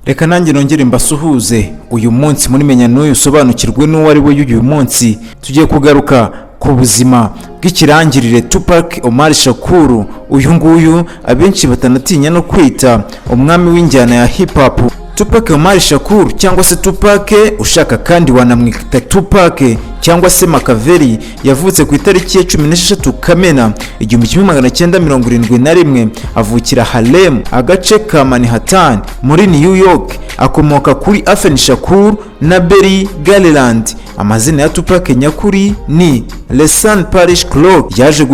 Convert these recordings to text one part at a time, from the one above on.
Reka nanjye nongere mbasuhuze uyu munsi muri menya n'uyu usobanukirwe n'uwo ari we y'uyu munsi. Tugiye kugaruka ku buzima bw'ikirangirire Tupac Omar Shakur, uyu nguyu abenshi batanatinya no kwita umwami w'injyana ya hip hop. Tupac Omar Shakur cyangwa se Tupac, ushaka kandi wanamwita Tupac cyangwa se Makaveli, yavutse ku itariki ya 16 Kamena 1971, avukira Harlem, agace ka Manhattan muri New York. Akomoka kuri Afeni Shakur na Berry Garland. Amazina ya Tupac nyakuri ni Lesan Parish Clark. Ryaje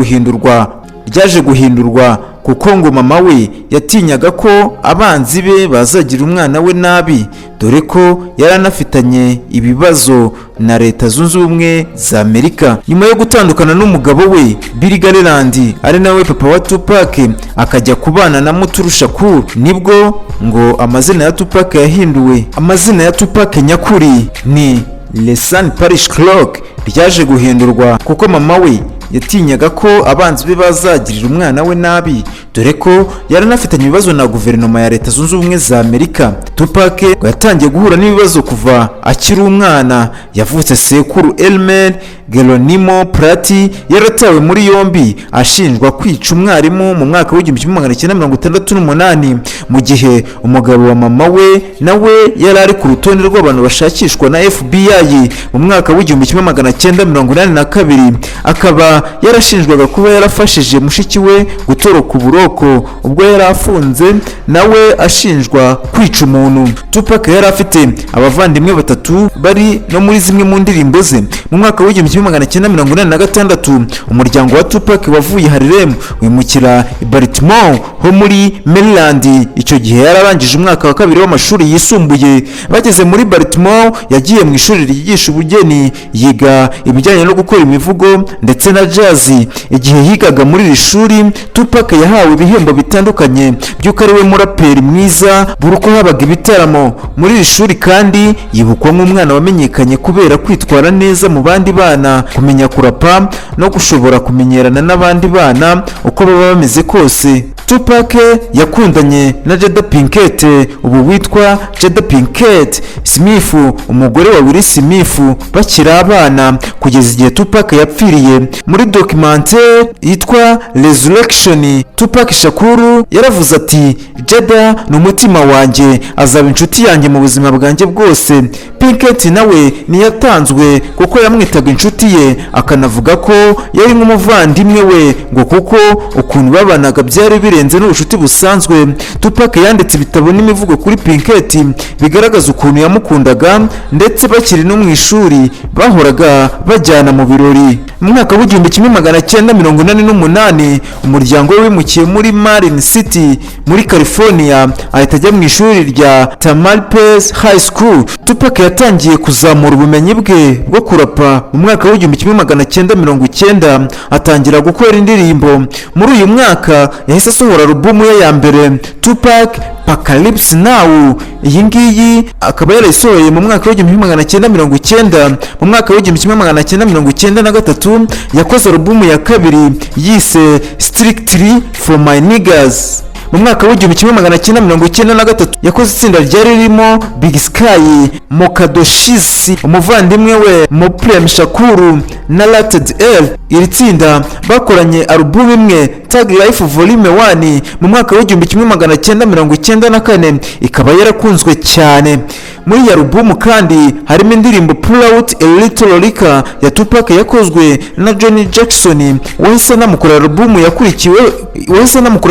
guhindurwa kuko ngo mama we yatinyaga ko abanzi be bazagira umwana we nabi, dore ko yaranafitanye ibibazo na Leta Zunze Ubumwe za Amerika. Nyuma yo gutandukana n'umugabo we Berry Garland, ari nawe papa wa Tupac, akajya kubana na Mutulu Shakur, nibwo ngo amazina ya Tupac yahinduwe. Amazina ya Tupac nyakuri ni Lesan Parish Clark. Ryaje guhindurwa kuko mama we yatinyaga ko abanzi be bazagirira umwana we nabi, dore ko yaranafitanye ibibazo na guverinoma ya Leta Zunze Ubumwe za Amerika. Tupac yatangiye guhura n'ibibazo kuva akiri umwana. Yavutse sekuru Elmer Geronimo Prati yaratawe muri yombi ashinjwa kwica umwarimu mu mwaka w'1968, mu gihe umugabo wa mama we nawe yari ari ku rutonde rw'abantu bashakishwa na FBI mu mwaka w'1982. Akaba yarashinjwaga kuba yarafashije mushiki we gutoroka uburoko ubwo yari afunze, nawe ashinjwa kwica umuntu. Tupac yari afite abavandimwe batatu bari no muri zimwe mu ndirimbo ze. Mu mwaka w'1986 umuryango wa Tupac wavuye Harlem wimukira i Baltimore ho muri Maryland. Icyo gihe yararangije umwaka wa kabiri w'amashuri yisumbuye. Bageze muri Baltimore yagiye mu ishuri ryigisha ubugeni, yiga ibijyanye no gukora imivugo ndetse na jazz. Igihe yigaga muri iri shuri, Tupac yahawe ibihembo bitandukanye by'uko ari we muraperi mwiza buri uko habaga ibitaramo muri iri shuri, kandi yibukwa nk'umwana wamenyekanye kubera kwitwara neza mu bandi bana, kumenya kurapa no gushobora kumenyerana n'abandi bana uko baba bameze kose. Tupac yakundanye na Jada Pinkett, ubu witwa Jada Pinkett Smith, umugore wa Will Smith, bakiri abana kugeza igihe Tupac yapfiriye. Muri documentaire yitwa Resurrection, Tupac Shakur yaravuze ati, Jada ni umutima wanjye, azaba inshuti yanjye mu buzima bwanjye bwose. Pinkett nawe niyatanzwe kuko yamwitaga inshuti ye, akanavuga ko yari nk'umuvandimwe we, ngo kuko ukuntu babanaga byari birenze n'ubucuti busanzwe. Tupac yanditse ibitabo n'imivugo kuri Pinkett bigaragaza ukuntu yamukundaga, ndetse bakiri no mu ishuri bahoraga bajyana mu birori. Mu mwaka w'1988 umuryango we wimukiye muri Marin City muri California, ahita ajya mu ishuri rya Tamalpais High School. Tupac yatangiye kuzamura ubumenyi bwe bwo kurapa mu mwaka w'1990, atangira gukora indirimbo. Muri uyu mwaka yahise asohora alubumu ye ya mbere, Tupac Apocalypse Now. Iyi ngiyi akaba yarayisohoye mu mwaka w'1990. Mu mwaka w'1993 yakoze alubumu ya kabiri yise Strictly for My Niggas. Mu mwaka w'1993 yakoze itsinda ryari ririmo Big Sky, Mokadoshisi, umuvandimwe we Moprem Shakur na Rated L. Iri tsinda bakoranye alubumu imwe, Tag Life Volume 1, mu mwaka w'1994, ikaba yarakunzwe cyane. Muri iyi alubumu kandi harimo indirimbo Pull Out a Little Lolita ya Tupac yakozwe na Johnny Jackson, wahise anamukorera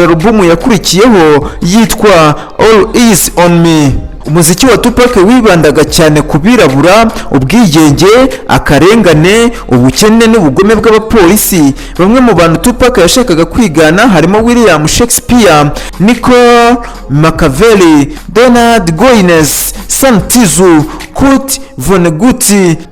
alubumu yakurikiyeho yitwa All Eyes on Me. Umuziki wa Tupac wibandaga cyane ku birabura, ubwigenge, akarengane, ubukene n'ubugome bw'abapolisi. Bamwe mu bantu Tupac yashakaga kwigana harimo William Shakespeare, Nicole Machiavelli, Donald Goines, Sam Tizu, Kurt Vonnegut,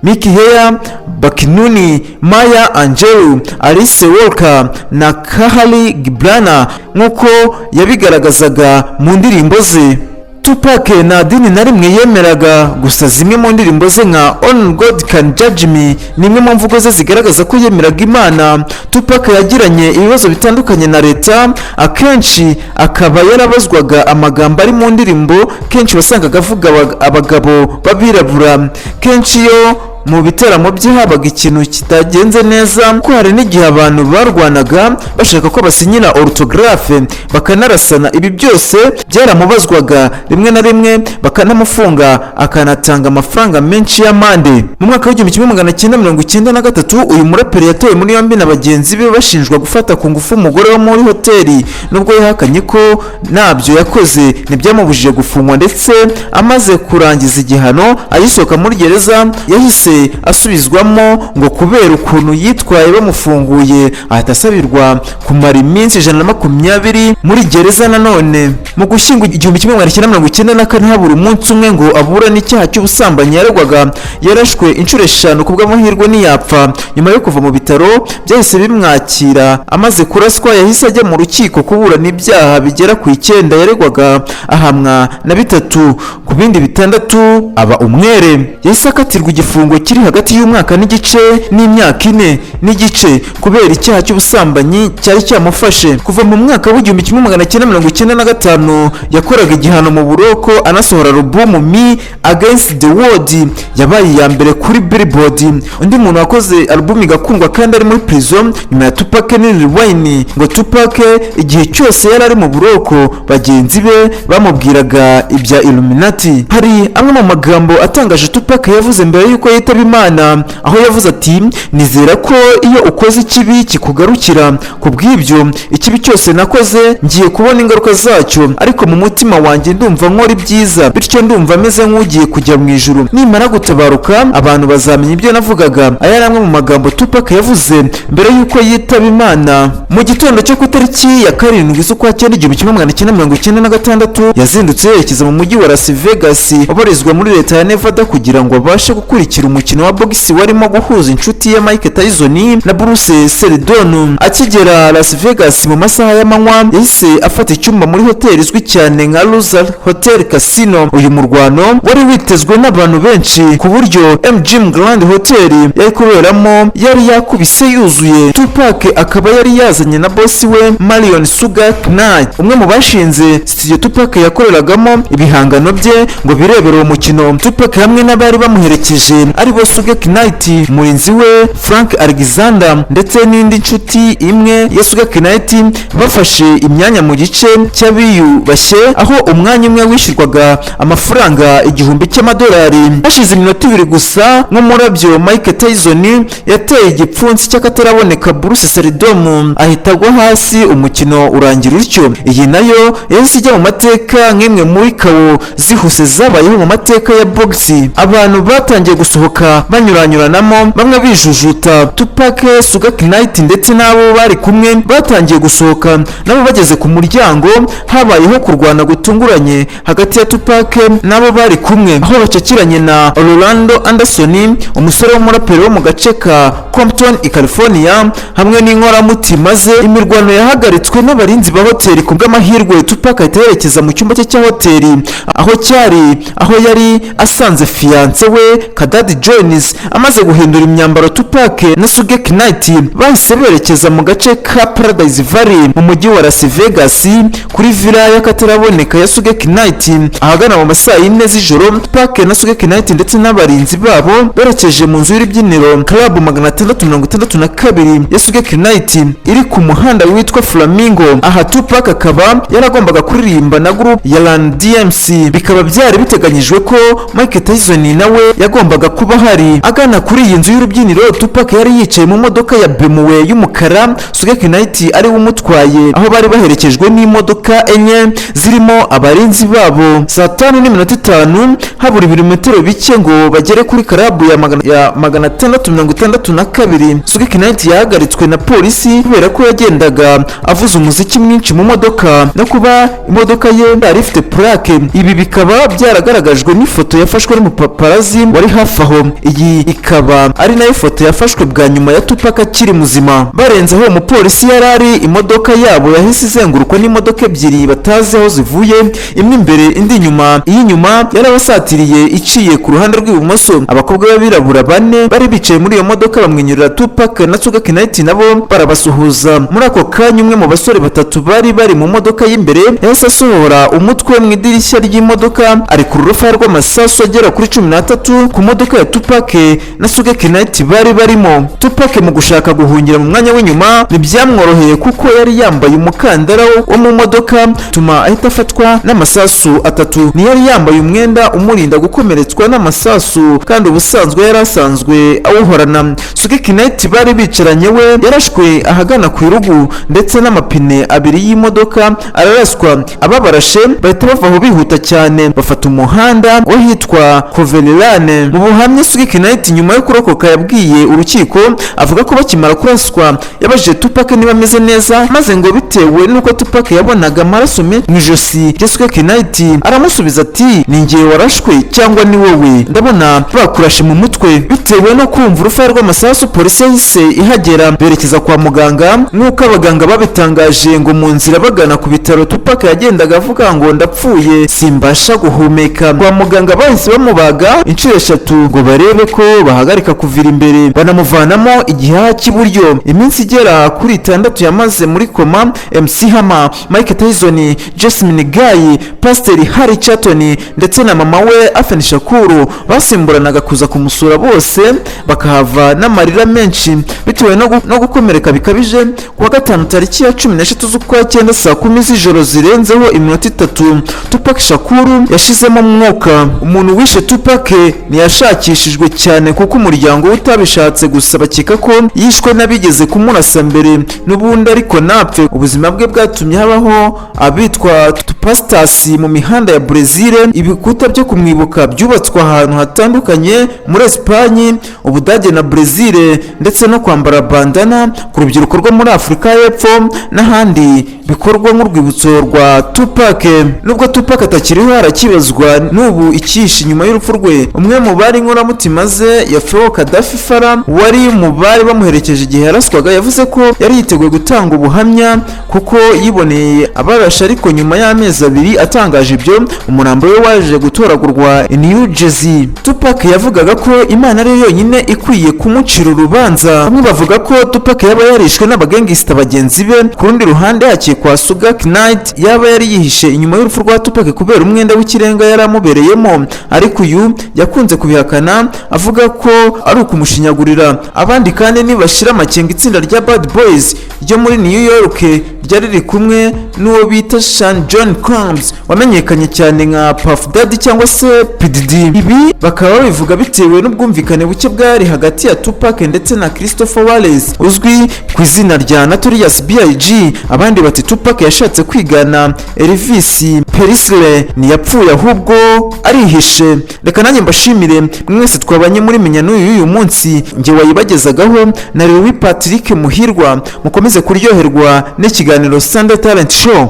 Mickey Hare, Bakinuni, Maya Angelou, Alice Walker na Khalil Gibran nk'uko yabigaragazaga mu ndirimbo ze. Tupac nta dini na rimwe yemeraga, gusa zimwe mu ndirimbo ze nka On God Can Judge Me ni imwe mu mvugo ze zigaragaza ko yemeraga Imana. Tupac yagiranye ibibazo bitandukanye na leta, akenshi akaba yarabazwaga amagambo ari mu ndirimbo, kenshi wasangaga avuga abagabo b'abirabura. Kenshi iyo mu bitaramo bye habaga ikintu kitagenze neza, ko hari n'igihe abantu barwanaga bashaka ko basinyira orthographe bakanarasana. Ibi byose byaramubazwaga, rimwe na rimwe bakanamufunga akanatanga amafaranga menshi y'amande. Mu mwaka w'1993 uyu muraperi yatowe muri yombi na bagenzi be bashinjwa gufata ku ngufu umugore wo muri hoteli. Nubwo yahakanye ko ntabyo yakoze, ntibyamubujije gufungwa, ndetse amaze kurangiza igihano agisohoka muri gereza yahise asubizwamo ngo kubera ukuntu yitwaye bamufunguye, ahita asabirwa kumara iminsi 120 muri gereza. Nanone mu gushyingo 1994 habura umunsi umwe ngo aburane icyaha cy'ubusambanyi yaregwaga. Yarashwe inshuro 5 kubw'amahirwe ntiyapfa. Nyuma yo kuva mu bitaro byahise bimwakira, amaze kuraswa yahise ajya mu rukiko kuburana ibyaha bigera ku 9 yaregwaga, ahamwa na 3, ku bindi 6 aba umwere. Yahise akatirwa igifungo kiri hagati y'umwaka n'igice n'imyaka 4 n'igice kubera icyaha cy'ubusambanyi cyari cyamufashe. Kuva mu mwaka w'1995 yakoraga igihano mu buroko, anasohora alubumu Me Against the World yabaye iya mbere kuri Billboard. Undi muntu wakoze alubumu igakundwa kandi ari muri prison nyuma ya Tupac ni Lil Wayne. Ngo Tupac igihe cyose yari ari mu buroko bagenzi be bamubwiraga ibya Illuminati. Hari amwe mu magambo atangaje Tupac yavuze mbere yuko yitaba Imana, aho yavuze ati nizera ko iyo ukoze ikibi kikugarukira, ku bw'ibyo ikibi cyose nakoze ngiye kubona ingaruka zacyo, ariko mu mutima wanjye ndumva nkora ibyiza, bityo ndumva ameze nk'ugiye kujya mu ijuru. Nimara gutabaruka abantu bazamenya ibyo navugaga. Aya ni amwe mu magambo Tupac yavuze mbere yuko yitaba Imana. Mu gitondo cyo ku itariki ya 7 z'ukwa 1996 yazindutse yerekeza mu mujyi wa Las Vegas ubarizwa muri leta ya Nevada kugira ngo abashe gukurikira umukino wa box warimo guhuza inshuti ye Mike Tyson na Bruce Seldon. Akigera Las Vegas mu masaha y'amanywa yahise afata icyumba muri hoteli izwi cyane nka Luxor Hotel Casino. Uyu murwano wari witezwe n'abantu benshi ku buryo MGM Grand Hotel yari kuberamo yari yakubise yuzuye. Tupac akaba yari yazanye na boss we Marion Sugar Knight, umwe mu bashinze studio Tupac yakoreragamo ibihangano bye ngo birebere uwo mukino. Tupac hamwe n'abari bamuherekeje aribo Sugar Knight, murinzi we Frank Alexander ndetse n'indi nshuti imwe ya Sugar Knight bafashe imyanya mu gice cy'abiyubashye, aho umwanya umwe wishyurwaga amafaranga $1,000. Hashize iminota 2 gusa nk'umurabyo Mike Tyson yateye igipfunsi cy'akataraboneka Bruce Seldon ahita agwa hasi, umukino urangira utyo. Iyi nayo yahise ijya mu mateka nk'imwe muri kawo zihuse zabayeho mu mateka ya boxing. Abantu batangiye gusohoka banyuranyuranamo, bamwe bijujuta. Tupac, Sugar Knight ndetse n'abo bari kumwe batangiye gusohoka, nabo bageze ku muryango habayeho kurwana gutunguranye hagati ya Tupac n'abo bari kumwe, aho bacakiranye na Orlando Anderson, umusore w'umuraperi wo mu gace ka Compton i California, hamwe n'inkoramutima ze. Imirwano yahagaritswe n'abarinzi ba hoteli. Ku bw'amahirwe Tupac aterekeza mu cyumba cye cya hoteli aho yari asanze fiance we Kadadi Jones. Amaze guhindura imyambaro, Tupac na Sugar Knight bahise berekeza mu gace ka Paradise Valley mu mujyi wa Las Vegas kuri villa y'akataraboneka ya Sugar Knight. Ahagana mu masaha 4 z'ijoro, Tupac na Sugar Knight ndetse n'abarinzi babo berekeje mu nzu y'urubyiniro Club 662 ya Sugar Knight iri ku muhanda witwa Flamingo. Aha Tupac akaba yaragombaga kuririmba na group ya Run DMC. Bikaba byari biteganyijwe ko Mike Tyson nawe yagombaga kuba hari. Agana kuri iyi nzu y'urubyiniro, Tupac yari yicaye mu modoka ya BMW y'umukara, Sugar Knight ari umutwaye, aho bari baherekejwe n'imodoka enye zirimo abarinzi babo. Saa 5:05 habura ibirometero bike ngo bagere kuri karabu ya 662. Sugar Knight yahagaritswe na polisi kubera ko yagendaga avuza umuziki mwinshi mu modoka no kuba imodoka ye yari ifite plaque. Ibi bikaba byaragaragajwe n'ifoto yafashwe n'umupaparazi wari hafi aho. iyi ikaba ari nayo foto yafashwe bwa nyuma ya Tupac akiri muzima. Barenze aho umupolisi yari ari, imodoka yabo yahise izengurukwa n'imodoka ebyiri batazi aho zivuye, imwe imbere indi inyuma. Iy'inyuma yarabasatiriye iciye ku ruhande rw'ibumoso. Abakobwa b'abirabura bane bari bicaye muri iyo modoka bamwenyurira Tupac na Sugar Knight nabo barabasuhuza. Muri ako kanya umwe mu basore batatu bari mu modoka y'imbere yahise asohora umutwe mu idirishya ry'imodoka ari ku rufa rw'amasasu agera kuri 13 ku modoka ya Tupac na Sugar Knight bari barimo. Tupac mu gushaka guhungira mu mwanya w'inyuma ntibyamworoheye kuko yari yambaye umukandara wo mu modoka tuma ahita afatwa n'amasasu atatu. Ni yari yambaye umwenda umurinda gukomeretswa n'amasasu kandi ubusanzwe yari asanzwe awuhorana. Sugar Knight bari bicaranye we yarashwe ahagana ku irugu ndetse n'amapine abiri y'imodoka araraswa. Ababarashe bahita bavaho bihuta cyane bafata umuhanda wo hitwa Covelane. Mu buhamya Sugar Knight nyuma yo kurokoka yabwiye urukiko avuga ko bakimara kuraswa yabajije Tupac niba ameze neza, maze ngo bitewe nuko Tupac yabonaga amaraso mu ijosi rya Sugar Knight aramusubiza ati ni njye warashwe cyangwa ni wowe, ndabona bakurashe mu mutwe. Bitewe no kumva urufa rw'amasasu polisi yahise ihagera berekeza kwa muganga nk'uko abaganga babitangaje ngo mu nzira bagana ku bitaro Tupac yagendaga avuga ngo ndapfuye simbasha guhumeka. Kwa muganga bahise bamubaga inshuro 3 ngo barebe ko bahagarika kuvira imbere banamuvanamo igihaha cy'iburyo. Iminsi igera kuri 6 yamaze muri koma. MC Hammer, Mike Tyson, Jasmine Guy, Pastor Harry Chatton ndetse na mama we Afeni Shakuru basimburanaga kuza kumusura, bose bakahava n'amarira menshi bitewe no gukomereka bikabije. Kuwa gatanu tariki ya 13 z'ukwa 9 saa 10 z'ijoro zirenzeho iminota 3 Tupac Shakuru yashizemo umwuka. Umuntu wishe Tupac ntiyashakishijwe cyane kuko umuryango utabishatse, gusa bakeka ko yishwe n'abigeze kumurasa mbere n'ubundi ariko napfe. Ubuzima bwe bwatumye habaho abitwa Tupastas mu mihanda ya Brazil. Ibikuta byo kumwibuka byubatswe ahantu hatandukanye muri Espagne, Ubudage na Brazil, ndetse no kwambara bandana ku rubyiruko rwo muri Afurika y'Epfo n'ahandi bikorwa nk'urwibutso rwa Tupac. Nubwo Tupac atakiriho harakibazwa n'ubu ikishi nyuma y'urupfu rwe. Umwe mu bari inkoramutima ze Yafeo Kadafi Fara wari mu bari bamuherekeje igihe yaraswaga yavuze ko yari yiteguye gutanga ubuhamya kuko yiboneye abarashe, ariko nyuma y'amezi 2 atangaje ibyo umurambo we waje gutoragurwa i New Jersey. Tupac yavugaga ko Imana ari yonyine ikwiye kumucira urubanza. Bamwe bavuga ko Tupac yaba yarishwe n'abagangista bagenzi be. Ku rundi ruhande hakekwa Sugar Knight yaba yari yihishe inyuma y'urupfu rwa Tupac kubera umwenda w'ikirenga yari amubereyemo, ariko uyu yakunze kubihakana avuga ko ari ukumushinyagurira. Abandi kandi nibashira amakenga itsinda rya Bad Boys ryo muri New York ryari riri kumwe n'uwo bita Sean John Combs wamenyekanye cyane nka Puff Daddy cyangwa se P Diddy. Ibi bakaba babivuga bitewe n'ubwumvikane buke bwari hagati ya Tupac ndetse na Christopher Wallace uzwi ku izina rya Notorious B.I.G. Abandi bati Tupac yashatse kwigana Elvis Presley ntiyapfuye ahubwo arihishe. Reka nanjye mbashimire mwese twabanye muri Menya n'uyu munsi, nge wayibagezagaho na Louis Patrick Muhirwa. Mukomeze kuryoherwa n'ikiganiro Sunday Talent Show.